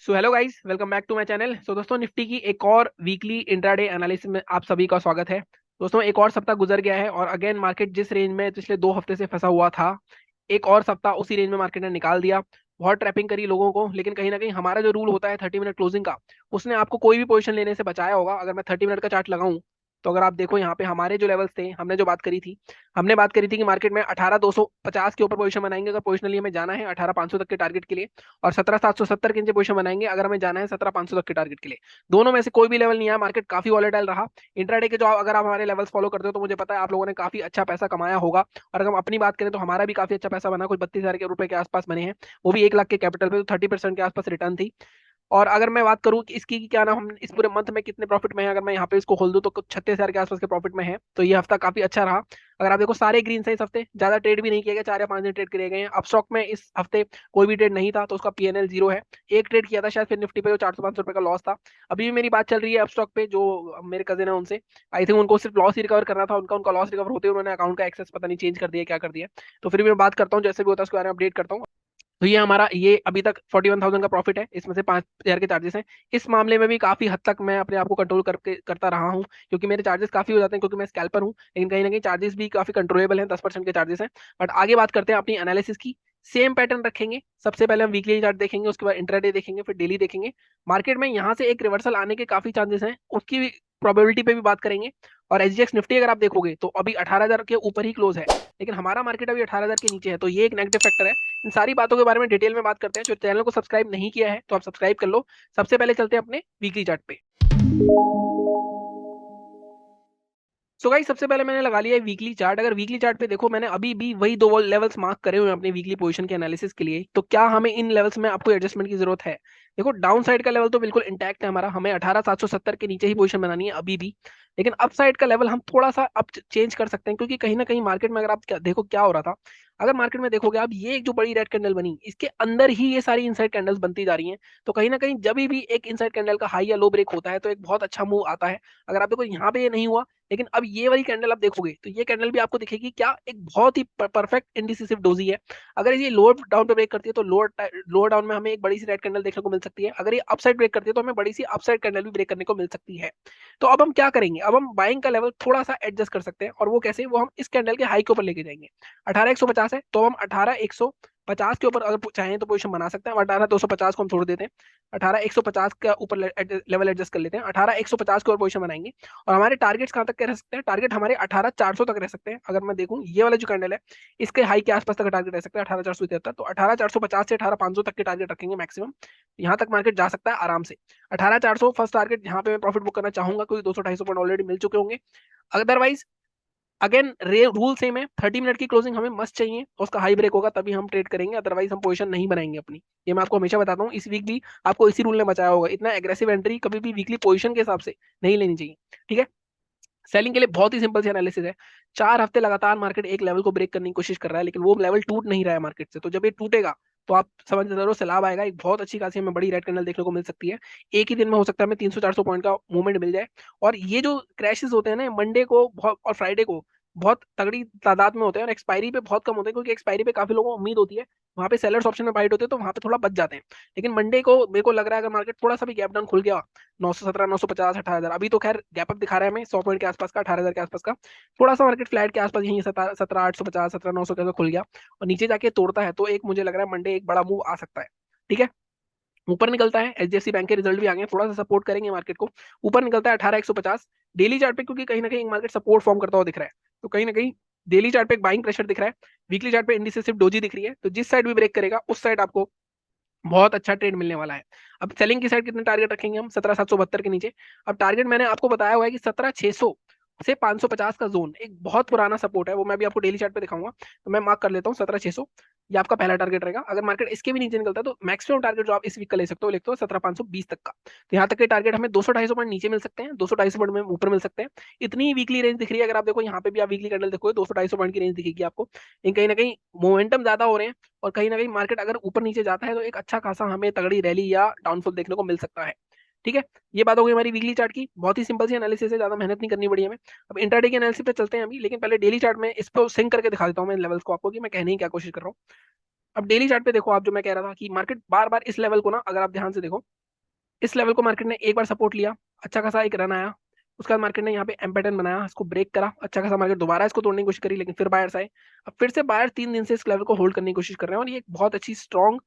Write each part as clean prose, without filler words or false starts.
So hello guys, welcome back to my channel. दोस्तों, निफ्टी की एक और वीकली इंट्राडे एनालिसिस में आप सभी का स्वागत है। दोस्तों, एक और सप्ताह गुजर गया है और अगेन मार्केट जिस रेंज में पिछले 2 हफ्ते से फंसा हुआ था, एक और सप्ताह उसी रेंज में मार्केट ने निकाल दिया। बहुत ट्रैपिंग करी लोगों को, लेकिन कहीं ना कहीं हमारा जो रूल होता है 30 मिनट क्लोजिंग का, उसने आपको कोई भी पोजीशन लेने से बचाया होगा। अगर मैं 30 मिनट का चार्ट लगाऊं तो अगर आप देखो यहाँ पे हमारे जो लेवल्स थे, हमने बात करी थी कि मार्केट में 18,250 के ऊपर पोजीशन बनाएंगे अगर पोजिशनली हमें जाना है 18,500 तक के टारगेट के लिए, और 17,770 के नीचे पोजीशन बनाएंगे अगर हमें जाना है 17,500 तक के टारगेट के लिए। दोनों में से कोई भी लेवल नहीं आया, मार्केट काफी वॉलेटाइल रहा। इंट्राडे के जो अगर आप हमारे लेवल्स फॉलो करते हो तो मुझे पता है आप लोगों ने काफी अच्छा पैसा कमाया होगा। और अगर हम अपनी बात करें तो हमारा भी काफी अच्छा पैसा बना, कुछ 32,000 के रुपए के आसपास बने हैं, वो भी 1 लाख के कैपिटल पे, तो 30% के आसपास रिटर्न थी। और अगर मैं बात करूं कि इसकी क्या नाम, हम इस पूरे मंथ में कितने प्रॉफिट में है, अगर मैं यहाँ पे इसको खोल दूं तो कुछ 36,000 के आसपास के प्रॉफिट में है। तो ये हफ्ता काफी अच्छा रहा। अगर आप देखो सारे ग्रीन है इस हफ्ते, ज्यादा ट्रेड भी नहीं किया गया, 4 या 5 दिन ट्रेड करे गए हैं। अब स्टॉक में इस हफ्ते कोई भी ट्रेड नहीं था तो उसका पीएनएल जीरो है। एक ट्रेड किया था शायद फिर निफ्टी पे, जो 400-500 रुपए का लॉस था। अभी भी मेरी बात चल रही है अब स्टॉक पे, जो मेरे कजिन है उनसे, आई थिंक उनको सिर्फ लॉस ही रिकवर करना था, उनका उनका लॉस रिकवर होते हुए उन्होंने अकाउंट का एक्सेस पता नहीं चेंज कर दिया क्या कर दिया। तो फिर भी मैं बात करता हूँ, जैसे भी होता है उसके बारे में अपडेट करता हूँ। तो ये हमारा ये अभी तक 41,000 का प्रॉफिट है, इसमें से 5,000 के चार्जेस हैं। इस मामले में भी काफी हद तक मैं अपने आप को कंट्रोल करके करता रहा हूँ, क्योंकि मेरे चार्जेस काफी हो जाते हैं, क्योंकि मैं स्कैल्पर हूँ। लेकिन कहीं ना कहीं चार्जेस भी काफी कंट्रोलेबल हैं, 10% के चार्जेस हैं। बट आगे बात करते हैं अपनी एनालिसिस की। सेम पैटर्न रखेंगे, सबसे पहले हम वीकली चार्ट देखेंगे, उसके बाद इंट्राडे देखेंगे, फिर डेली देखेंगे। मार्केट में यहाँ से एक रिवर्सल आने के काफी चांसेस हैं, उसकी प्रोबेबिलिटी पे भी बात करेंगे। और एसजीएक्स निफ्टी अगर आप देखोगे तो अभी 18,000 के ऊपर ही क्लोज है, लेकिन हमारा मार्केट अभी 18,000 के नीचे है, तो ये एक नेगेटिव फैक्टर है। इन सारी बातों के बारे में डिटेल में बात करते हैं। जो चैनल को सब्सक्राइब नहीं किया है तो आप सब्सक्राइब कर लो। सबसे पहले चलते हैं अपने वीकली चार्ट पे। सो गाइस, सबसे पहले मैंने लगा लिया है वीकली चार्ट। अगर वीकली चार्ट पे देखो, मैंने अभी भी वही दो लेवल्स मार्क करे हुए हैं अपनी वीकली पोजीशन के एनालिसिस के लिए। तो क्या हमें इन लेवल्स में आपको एडजस्टमेंट की जरूरत है? देखो, डाउन साइड का लेवल तो बिल्कुल इंटैक्ट है हमारा, हमें 18,770 के नीचे ही पोजीशन बनानी है अभी भी। लेकिन अप साइड का लेवल हम थोड़ा सा अप चेंज कर सकते हैं, क्योंकि कहीं ना कहीं मार्केट में अगर आप देखो क्या हो रहा था। अगर मार्केट में देखोगे आप, ये एक जो बड़ी रेड कैंडल बनी, इसके अंदर ही ये सारी इनसाइड कैंडल्स बनती जा रही हैं। तो कहीं ना कहीं जब भी एक इनसाइड कैंडल का हाई या लो ब्रेक होता है तो एक बहुत अच्छा मूव आता है। अगर आप देखो यहाँ पे ये नहीं हुआ, लेकिन अब ये वाली कैंडल आप देखोगे तो ये कैंडल भी आपको दिखेगी क्या, एक बहुत ही परफेक्ट इंडिसिसिव डोजी है। अगर ये लोअर डाउन पे ब्रेक करती है तो लोअर डाउन में हमें एक बड़ी सी रेड कैंडल देखने को मिल सकती है। अगर ये अपसाइड ब्रेक करती है तो हमें बड़ी सी अपसाइड कैंडल भी ब्रेक करने को मिल सकती है। तो अब हम क्या करेंगे, अब हम बाइंग का लेवल थोड़ा सा एडजस्ट कर सकते हैं, और वो कैसे, वो हम इस कैंडल के हाई के ऊपर लेके जाएंगे। 18,150 है तो हम 18,150 के ऊपर अगर चाहें तो पोजीशन बना सकते हैं। 18,250 को हम छोड़ देते हैं, 18,150 का ऊपर लेवल एडजस्ट कर लेते हैं, 18,150 के ऊपर पोजीशन बनाएंगे। और हमारे टारगेट्स कहाँ तक के रह सकते हैं? टारगेट हमारे 18,400 तक रह सकते हैं। अगर मैं देखूं ये वाला जो कैंडल है, इसके हाई के आसपास तक टारगेट रह सकता है 18,473। तो 18,450 से 18,500 तक के टारगेट रखेंगे मैक्सिमम। यहाँ तक मार्केट जा सकता है आराम से। 18,400 फर्स्ट टारगेट, यहाँ पे मैं प्रॉफिट बुक करना चाहूंगा, क्योंकि 200-250 पॉइंट ऑलरेडी मिल चुके होंगे। अदरवाइज अगेन रूल सेम है, 30 मिनट की क्लोजिंग हमें मस्ट चाहिए, उसका हाई ब्रेक होगा तभी हम ट्रेड करेंगे, अदरवाइज हम पोजीशन नहीं बनाएंगे अपनी। ये मैं आपको हमेशा बताता हूँ, इस वीक भी आपको इसी रूल ने बचाया होगा। इतना एग्रेसिव एंट्री कभी भी वीकली पोजीशन के हिसाब से नहीं लेनी चाहिए, ठीक है। सेलिंग के लिए बहुत ही सिंपल सी एनालिसिस है। 4 हफ्ते लगातार मार्केट एक लेवल को ब्रेक करने की कोशिश कर रहा है, लेकिन वो लेवल टूट नहीं रहा है मार्केट से। तो जब ये टूटेगा तो आप समझ रहे सैलाब आएगा, एक बहुत अच्छी खासी हमें बड़ी रेड कैंडल देखने को मिल सकती है। एक ही दिन में हो सकता है हमें 300-400 पॉइंट का मूवमेंट मिल जाए। और ये जो क्रैशेस होते हैं ना, मंडे को बहुत और फ्राइडे को बहुत तगड़ी तादाद में होते हैं, और एक्सपायरी पे बहुत कम होते हैं, क्योंकि एक्सपायरी पे काफी लोगों को उम्मीद होती है। वहां पे सेलर्स ऑप्शन में बाइट होते हैं तो वहां पे थोड़ा बच जाते हैं। लेकिन मंडे को मेरे को लग रहा है अगर मार्केट थोड़ा सा भी गैप डाउन खुल गया, 917, 950, 18,000, अभी तो खैर गैप अप दिखा रहा है हमें 100 पॉइंट के आसपास का, 18,000 के आसपास का। थोड़ा सा मार्केट फ्लैट के आसपास यही 17,850, 17,900 कैसे खुल गया और नीचे जाके तोड़ता है, तो एक मुझे लग रहा है मंडे एक बड़ा मूव आ सकता है, ठीक है। ऊपर निकलता है, एचडीएफसी बैंक के रिजल्ट भी आ गए हैं, थोड़ा सा सपोर्ट करेंगे मार्केट को। ऊपर निकलता है 18,150 डेली चार्ट पे, क्योंकि कहीं ना कहीं मार्केट सपोर्ट फॉर्म करता हुआ दिख रहा है। तो कहीं ना कहीं डेली चार्ट पे एक बाइंग प्रेशर दिख रहा है। वीकली चार्ट पे इंडिसेसिव डोजी दिख रही है, तो जिस साइड भी ब्रेक करेगा उस साइड आपको बहुत अच्छा ट्रेड मिलने वाला है। अब सेलिंग की साइड कितने टारगेट रखेंगे हम? 17,772 के नीचे। अब टारगेट मैंने आपको बताया हुआ है कि 17,600 से 550 का जोन एक बहुत पुराना सपोर्ट है, वो मैं भी आपको डेली चार्ट पे दिखाऊंगा। तो मैं मार्क कर लेता हूँ 17,600, ये आपका पहला टारगेट रहेगा। अगर मार्केट इसके भी नीचे निकलता है तो मैक्सिमम टारगेट जो आप इस वीक का ले सकते हो, लिखते हो 17,520 तक का। तो यहाँ तक के टारगेट हमें 200-250 पॉइंट नीचे मिल सकते हैं, 200-250 पॉइंट में ऊपर मिल सकते हैं। इतनी वीकली रेंज दिख रही है। अगर आप देखो यहाँ पे भी आप वीकली कैंडल देखोगे 200-250 पॉइंट की रेंज दिखेगी आपको। लेकिन कहीं ना कहीं मोमेंटम ज्यादा हो रहे हैं, और कहीं ना कहीं मार्केट अगर ऊपर नीचे जाता है तो एक अच्छा खासा हमें तगड़ी रैली या डाउनफॉल देखने को मिल सकता है, ठीक है। ये बात हो गई हमारी वीकली चार्ट की, बहुत ही सिंपल सी एनालिसिस है, ज्यादा मेहनत नहीं करनी पड़ी हमें। अब इंट्राडे के एनालिसिस पे चलते हैं अभी, लेकिन पहले डेली चार्ट में इसको सिंक करके दिखा देता हूँ मैं लेवल्स को आपको, कि मैं कहने की क्या कोशिश कर रहा हूँ। अब डेली चार्ट पे देखो आप, जो मैं कह रहा था कि मार्केट बार बार इस लेवल को ना, अगर आप ध्यान से देखो, इस लेवल को मार्केट ने एक बार सपोर्ट लिया, अच्छा खासा एक रन आया, उसके बाद मार्केट ने यहाँ पे एम पैटर्न बनाया, इसको ब्रेक करा, अच्छा खासा मार्केट दोबारा इसको तोड़ने की कोशिश करी, लेकिन फिर बायर्स आए। अब फिर से बायर 3 दिन से इस लेवल को होल्ड करने की कोशिश कर रहे हैं, और ये एक बहुत अच्छी स्ट्रॉन्ग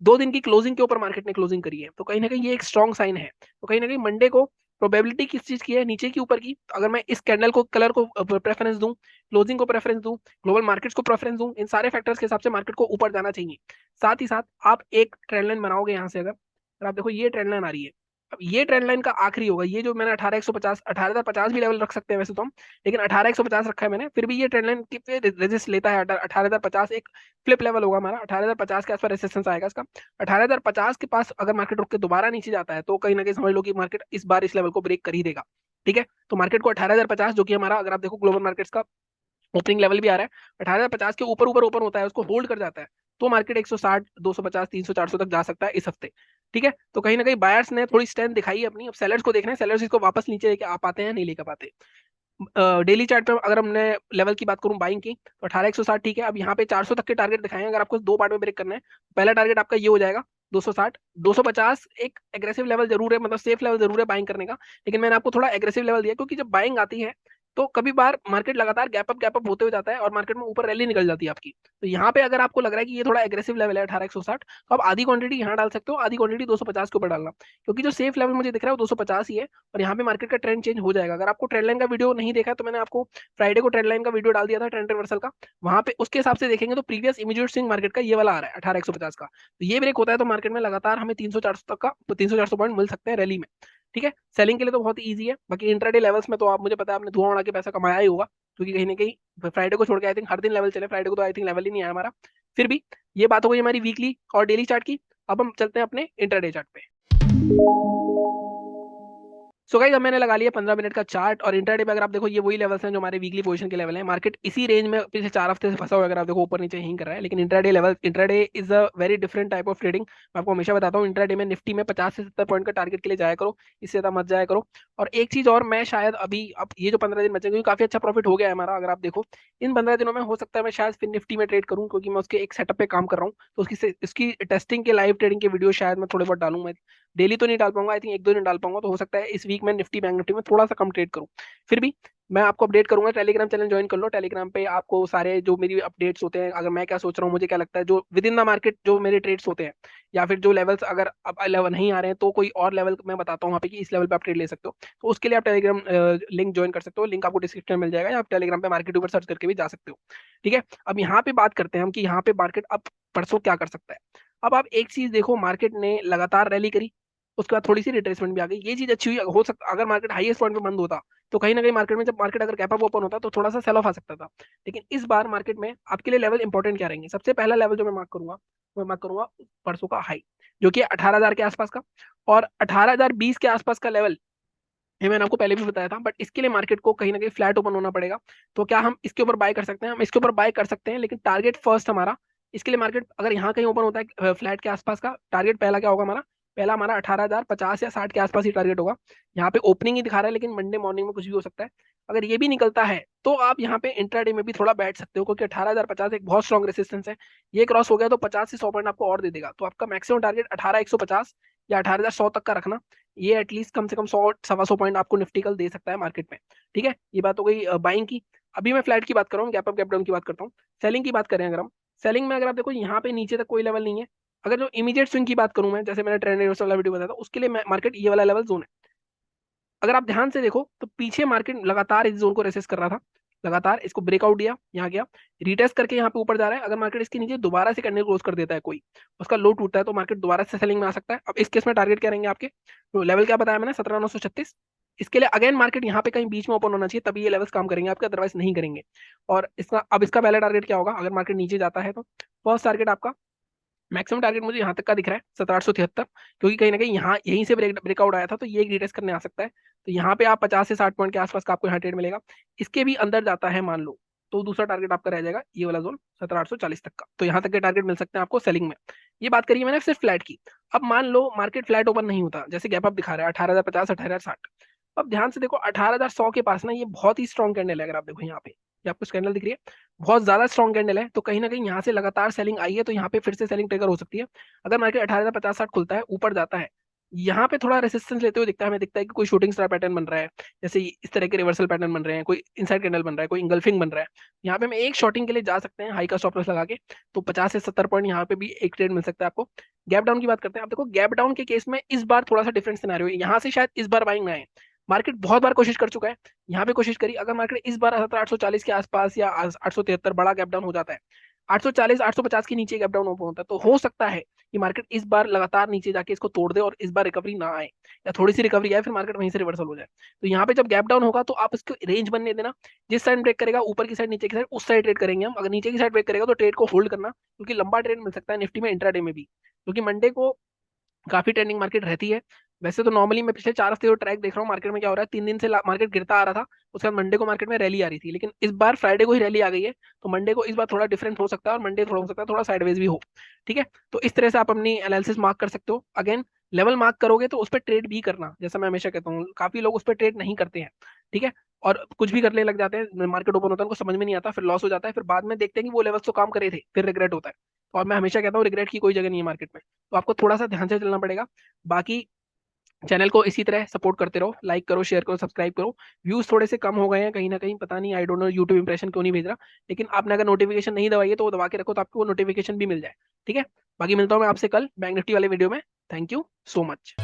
2 दिन की क्लोजिंग के ऊपर मार्केट ने क्लोजिंग करी है, तो कहीं ना कहीं ये एक स्ट्रॉन्ग साइन है। तो कहीं ना कहीं मंडे को प्रोबेबिलिटी किस चीज की है, नीचे की ऊपर की, अगर मैं इस कैंडल को कलर को प्रेफरेंस दूं, क्लोजिंग को प्रेफरेंस दूं, ग्लोबल मार्केट्स को प्रेफरेंस दूं, इन सारे फैक्टर्स के हिसाब से मार्केट को ऊपर जाना चाहिए। साथ ही साथ आप एक ट्रेंड लाइन बनाओगे यहाँ से, अगर आप देखो ये ट्रेंड लाइन आ रही है, अब ये ट्रेंड लाइन का आखिरी होगा, ये जो मैंने 18,150 18,050 भी लेवल रख सकते हैं वैसे तो हम, लेकिन 18,150 रखा है मैंने, फिर भी ये ट्रेंड लाइन कितने रेजिस्ट लेता है, 18,050 एक फ्लिप लेवल होगा हमारा, 18,050 के आसपास रेजिस्टेंस आएगा इसका। 18,050 के पास अगर मार्केट रुक के दोबारा नीचे जाता है, तो कहीं ना कहीं समझ लो कि मार्केट इस बार इस लेवल को ब्रेक कर ही देगा। ठीक है, तो मार्केट को 18,050 जो कि हमारा, अगर आप देखो ग्लोबल मार्केट्स का ओपनिंग लेवल भी आ रहा है, 18,050 के ऊपर ऊपर ओपन होता है, उसको होल्ड कर जाता है, तो मार्केट 160 250 300 400 तक जा सकता है इस हफ्ते। ठीक है, तो कहीं ना कहीं बायर्स ने थोड़ी स्ट्रेंथ दिखाई है अपनी, अब सेलर्स को देखना है, सेलर्स इसको वापस नीचे लेके आ पाते हैं नहीं लेकर पाते। डेली चार्ट पे अगर हमने लेवल की बात करूं बाइंग की, तो 18,160 ठीक है, अब यहाँ पे 400 तक के टारगेट दिखाए हैं, अगर आपको दो पार्ट में ब्रेक करना है, पहला टारगेट आपका ये हो जाएगा 260 250, एक एग्रेसिव लेवल जरूर है, मतलब सेफ लेवल जरूर है बाइंग करने का, लेकिन मैंने आपको थोड़ा एग्रेसिव लेवल दिया, क्योंकि जब बाइंग आती है तो कभी बार मार्केट लगातार गैप अप होते हुए जाता है, और मार्केट में ऊपर रैली निकल जाती है आपकी। तो यहाँ पे अगर आपको लग रहा है कि ये थोड़ा एग्रेसिव लेवल है 18,160, तो आप आधी क्वांटिटी यहाँ डाल सकते हो, आधी क्वांटिटी 250 के ऊपर डालना, क्योंकि जो सेफ लेवल मुझे दिख रहा है वो 250 ही है, और यहाँ पे मार्केट का ट्रेंड चेंज हो जाएगा। अगर आपको ट्रेंड लाइन का वीडियो नहीं देखा, तो मैंने आपको फ्राइडे को ट्रेंड लाइन का वीडियो डाल दिया था, ट्रेंड रिवर्सल का, वहां पे उसके हिसाब से देखेंगे तो प्रीवियस इमीडिएट स्विंग मार्केट का ये वाला आ रहा है 18,150 का, तो ये ब्रेक होता है तो मार्केट में लगातार हमें 300 400 तक का, 300 400 पॉइंट मिल सकते हैं रैली में। ठीक है, सेलिंग के लिए तो बहुत ईजी है, बाकी इंट्राडे लेवल्स में तो आप, मुझे पता है आपने धुआं उड़ा के पैसा कमाया ही होगा, क्योंकि कहीं ना कहीं फ्राइडे को छोड़ के आई थिंक हर दिन लेवल चले, फ्राइडे को तो आई थिंक लेवल ही नहीं आया हमारा। फिर भी ये बात हो गई हमारी वीकली और डेली चार्ट की, अब हम चलते हैं अपने इंट्राडे चार्ट पे। सो गाइस अब मैंने लगा लिया 15 मिनट का चार्ट, और इंटरडे पे अगर आप देखो ये वही लेवल्स हैं जो हमारे वीकली पोजीशन के लेवल हैं, मार्केट इसी रेंज में पिछले 4 हफ्ते से फंसा हुआ है, अगर आप देखो ऊपर नीचे यहीं कर रहा है, लेकिन intraday level, intraday is a very different type of trading. मैं आपको हमेशा बताता हूँ, इंटरडे में निफ्टी में 50 से 70 पॉइंट का टारगेट के लिए जाया करो, इससे ज्यादा मत जाया करो। और एक चीज और, मैं शायद अभी, अब ये जो 15 दिन बचे, क्योंकि काफी अच्छा प्रॉफिट हो गया है हमारा, अगर आप देखो इन 15 दिनों में हो सकता है मैं शायद फिर निफ्टी में ट्रेड करूँ, क्योंकि मैं उसके एक सेटअप पे काम कर रहा हूँ, तो उसकी टेस्टिंग के लाइव ट्रेडिंग के वीडियो शायद मैं थोड़े बहुत डालूं। मैं डेली तो नहीं डाल पाऊंगा, आई थिंक एक दो दिन डाल पाऊंगा, तो हो सकता है इस वीक में निफ्टी बैंक निफ्टी में थोड़ा सा कम ट्रेड करूं। फिर भी मैं आपको अपडेट करूंगा, टेलीग्राम चैनल ज्वाइन कर लो, टेलीग्राम पे आपको सारे जो मेरी अपडेट्स होते हैं, अगर मैं क्या सोच रहा हूँ, मुझे क्या लगता है, जो विद इन द मार्केट जो मेरे ट्रेड्स होते हैं, या फिर जो लेवल्स अगर अब लेवल नहीं आ रहे हैं, तो कोई और लेवल मैं बताता हूँ वहाँ पे कि इस लेवल पे आप ट्रेड ले सकते हो, तो उसके लिए आप टेलीग्राम लिंक ज्वाइन कर सकते हो, लिंक आपको डिस्क्रिप्शन में मिल जाएगा, या आप टेलीग्राम पे मार्केट ऊपर सर्च करके भी जा सकते हो। ठीक है, अब यहाँ पे बात करते हैं हम कि यहाँ पे मार्केट अब परसों क्या कर सकता है। अब आप एक चीज देखो, मार्केट ने लगातार रैली करी, उसके बाद थोड़ी सी रिट्रेसमेंट भी आ गई, ये चीज अच्छी हुई। हो सकता अगर मार्केट हाईएस्ट पॉइंट पे बंद होता, तो कहीं ना कहीं मार्केट में, जब मार्केट अगर गैप अप ओपन होता, तो थोड़ा सा सेल ऑफ आ सकता था, लेकिन इस बार मार्केट में आपके लिए लेवल इंपॉर्टेंट क्या रहेंगे। सबसे पहला लेवल जो मैं मार्क करूंगा, वो मार्क करूंगा परसों का हाई, जो कि 18,000 के आसपास का, और 18,020 के आसपास का लेवल, ये मैंने आपको पहले भी बताया था, बट इसके लिए मार्केट को कहीं ना कहीं फ्लैट ओपन होना पड़ेगा। तो क्या हम इसके ऊपर बाय कर सकते हैं, हम इसके ऊपर बाय कर सकते हैं, लेकिन टारगेट फर्स्ट हमारा, इसके लिए मार्केट अगर यहाँ कहीं ओपन होता है फ्लैट के आसपास का, टारगेट पहला क्या होगा हमारा, पहला हमारा 18,050 या 60 के आसपास ही टारगेट होगा। यहाँ पे ओपनिंग ही दिखा रहा है, लेकिन मंडे मॉर्निंग में कुछ भी हो सकता है। अगर ये भी निकलता है, तो आप यहाँ पे इंट्राडे में भी थोड़ा बैठ सकते हो, क्योंकि 18,050 एक बहुत स्ट्रॉन्ग रेसिस्टेंस है, ये क्रॉस हो गया तो 50 से 100 पॉइंट आपको और दे देगा, तो आपका मैक्सिमम टारगेट 18,150 या 18,100 तक का रखना। ये एटलीस्ट कम से कम 100 सवा 100 पॉइंट आपको निफ्टी कल दे सकता है मार्केट में। ठीक है, ये बात हो गई बाइंग की। अभी मैं फ्लैट की बात कर रहा हूँ, गैप अप गैप डाउन की बात करता हूँ। सेलिंग की बात करें अगर हम, सेलिंग में अगर आप देखो यहाँ पे नीचे तक कोई लेवल नहीं है। अगर जो इमीडिएट स्विंग की बात करूं मैं, जैसे मैंने ट्रेंड रिवर्सल वाला वीडियो बताया था, उसके लिए मार्केट ये वाला लेवल जोन है। अगर आप ध्यान से देखो तो पीछे मार्केट लगातार इस जोन को रेसिस्ट कर रहा था, लगातार इसको ब्रेकआउट दिया, यहाँ गया, रिटेस्ट करके यहाँ पे ऊपर जा रहा है। अगर मार्केट इसके नीचे दोबारा से कैंडल क्लोज कर देता है, कोई उसका लो टूटता है, तो मार्केट दोबारा से सेलिंग में आ सकता है। अब इस केस में टारगेट क्या रहेंगे आपके, तो लेवल क्या बताया मैंने, 17,936। इसके लिए अगेन मार्केट यहाँ पे कहीं बीच में ओपन होना चाहिए, तभी ये लेवल्स काम करेंगे आपके, अदरवाइज नहीं करेंगे। और इसका अब इसका पहला टारगेट क्या होगा, अगर मार्केट नीचे जाता है तो फर्स्ट टारगेट आपका, मैक्सिमम टारगेट मुझे यहाँ तक का दिख रहा है 17,873, क्योंकि कहीं ना कहीं यहाँ यहीं से ब्रेकआउट आया था, तो ये एक रिटेस्ट करने आ सकता है। तो यहाँ पे आप 50 से 60 पॉइंट के आसपास का आपको यहाँ ट्रेड मिलेगा। इसके भी अंदर जाता है मान लो, तो दूसरा टारगेट आपका रह जाएगा ये वाला जोन 17,840 तक का, तो यहाँ तक के टारगेट मिल सकते हैं आपको सेलिंग में। ये बात करिए मैंने सिर्फ फ्लैट की। अब मान लो मार्केट फ्लैट ओपन नहीं होता, जैसे गैप अप दिखा रहा है 18,050 18,060। अब ध्यान से देखो 18,100 के पास ना, ये बहुत ही स्ट्रॉन्ग कैंडल है, अगर आप देखो यहाँ पे, ये आपको कैंडल दिख रही है, बहुत ज्यादा स्ट्रॉन्ग कैंडल है, तो कहीं ना कहीं यहाँ से लगातार सेलिंग आई है, तो यहाँ पे फिर से सेलिंग ट्रिगर हो सकती है। अगर मार्केट 18,050 60 खुलता है, ऊपर जाता है, यहाँ पे थोड़ा रेसिस्टेंस लेते हुए दिखता है, हमें दिखता है कि कोई शूटिंग स्टार पैटर्न बन रहा है, जैसे इस तरह के रिवर्सल पैटर्न बन रहे हैं, कोई इनसाइड कैंडल बन रहा है, कोई इंगल्फिंग बन रहा है। यहाँ पे हम एक शॉटिंग के लिए जा सकते हैं हाई का स्टॉप लॉस लगा के। तो 50 से 70 पॉइंट यहाँ पे भी एक ट्रेड मिल सकता है आपको। गैप डाउन की बात करते हैं। आप देखो गैप डाउन के केस में इस बार थोड़ा सा डिफरेंट सिनेरियो है, यहाँ से शायद इस बार बाइंग ना आए। मार्केट बहुत बार कोशिश कर चुका है, यहाँ पे कोशिश करी, अगर मार्केट इस बार 840 के आसपास या 873 बड़ा गैप डाउन हो जाता है, 840 850 के नीचे गैप डाउन ओपन होता है, तो हो सकता है कि मार्केट इस बार लगातार नीचे जाके इसको तोड़ दे और इस बार रिकवरी ना आए, या थोड़ी सी रिकवरी आए फिर मार्केट वहीं से रिवर्सल हो जाए। तो यहाँ पे जब गैप डाउन होगा तो आप इसको रेंज बनने देना। जिस साइड ब्रेक करेगा, ऊपर की साइड नीचे की साइड, उस साइड ट्रेड करेंगे हम। अगर नीचे की साइड ब्रेक करेगा तो ट्रेड को होल्ड करना, क्योंकि लंबा ट्रेड मिल सकता है निफ्टी में इंट्राडे में भी, क्योंकि मंडे को काफी ट्रेंडिंग मार्केट रहती है। वैसे तो नॉर्मली मैं पिछले 4 हफ्ते जो ट्रैक देख रहा हूँ मार्केट में क्या हो रहा है, 3 दिन से मार्केट गिरता आ रहा था, उसके बाद मंडे को मार्केट में रैली आ रही थी, लेकिन इस बार फ्राइडे को ही रैली आ गई है। तो मंडे को इस बार थोड़ा डिफरेंट हो सकता है, और मंडे थोड़ा हो सकता है थोड़ा साइडवेज भी हो। ठीक है, तो इस तरह से आप अपनी एनालिसिस मार्क कर सकते हो। अगेन, लेवल मार्क करोगे तो उस पर ट्रेड भी करना, जैसा मैं हमेशा कहता हूँ, काफी लोग उस पर ट्रेड नहीं करते हैं। ठीक है, और कुछ भी करने लग जाते हैं, मार्केट ओपन होता है उनको समझ में नहीं आता, फिर लॉस हो जाता है, फिर बाद में देखते हैं कि वो लेवल्स तो काम करे थे, फिर रिग्रेट होता है। और मैं हमेशा कहता हूँ रिग्रेट की कोई जगह नहीं है मार्केट में, तो आपको थोड़ा सा ध्यान से चलना पड़ेगा। बाकी चैनल को इसी तरह सपोर्ट करते रहो, लाइक करो, शेयर करो, सब्सक्राइब करो। व्यूज थोड़े से कम हो गए हैं कहीं ना कहीं, पता नहीं, I don't know YouTube impression क्यों नहीं भेज रहा, लेकिन आपने अगर नोटिफिकेशन नहीं दबाई है तो वो दबा के रखो, तो आपको वो नोटिफिकेशन भी मिल जाए। ठीक है, बाकी मिलता हूँ मैं आपसे कल बैंक निफ्टी वाले वीडियो में। Thank you so much.